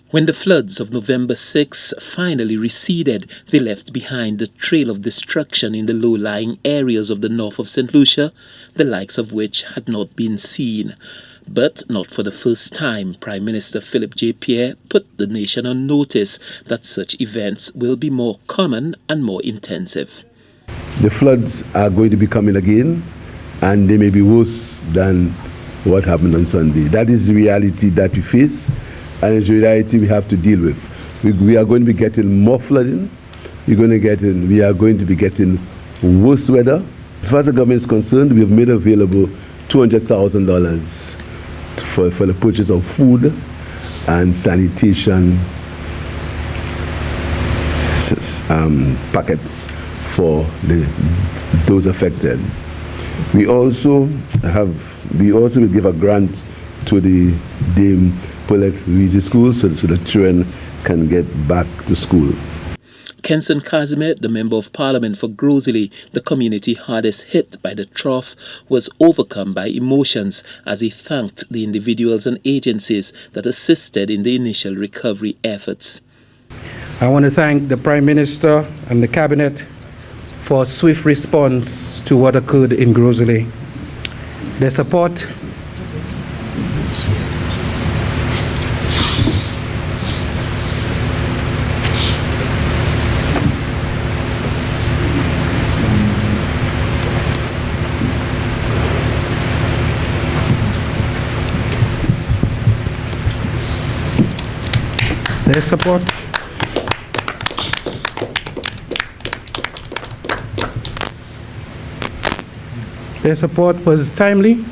When the floods of November 6 finally receded, they left behind the trail of destruction in the low-lying areas of the north of St. Lucia, the likes of which had not been seen. But not for the first time, Prime Minister Philip J. Pierre put the nation on notice that such events will be more common and more intensive. The floods are going to be coming again, and they may be worse than what happened on Sunday. That is the reality that we face, and it's the reality we have to deal with. We are going to be getting more flooding. We are going to be getting worse weather. As far as the government is concerned, we have made available $200,000 for the purchase of food and sanitation packets for those affected. We also will give a grant to the Dame Paulette Louise School so the children can get back to school. Kenson Casimir, the Member of Parliament for Grosley, the community hardest hit by the trough, was overcome by emotions as he thanked the individuals and agencies that assisted in the initial recovery efforts. I want to thank the Prime Minister and the Cabinet for a swift response to what occurred in Grosley. Their support Their support was timely.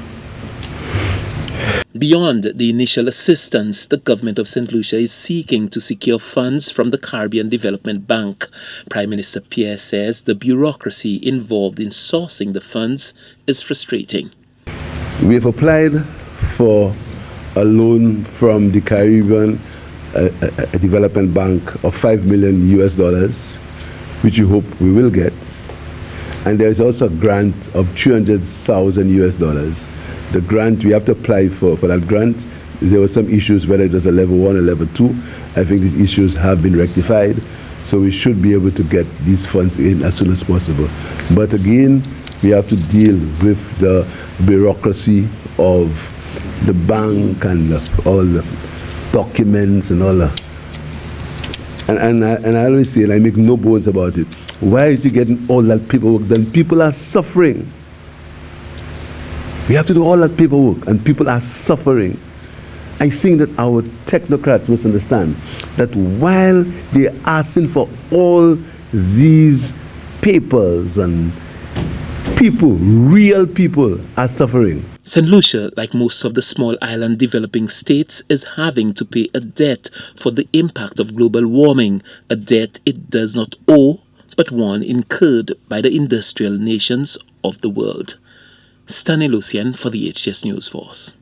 Beyond the initial assistance, the government of St. Lucia is seeking to secure funds from the Caribbean Development Bank. Prime Minister Pierre says the bureaucracy involved in sourcing the funds is frustrating. We have applied for a loan from the Caribbean Development Bank of $5 million US, which we hope we will get. And there is also a grant of $300,000 US. The grant, we have to apply for that grant. There were some issues, whether it was a level 1 or level 2. I think these issues have been rectified. So we should be able to get these funds in as soon as possible. But again, we have to deal with the bureaucracy of the bank and all the documents and all that. And I always say, and I make no bones about it, why is you getting all that paperwork done? People are suffering. We have to do all that paperwork, and people are suffering. I think that our technocrats must understand that while they're asking for all these papers, and people, real people, are suffering. St. Lucia, like most of the small island developing states, is having to pay a debt for the impact of global warming, a debt it does not owe, but one incurred by the industrial nations of the world. Stanley Lucian for the HTS News Force.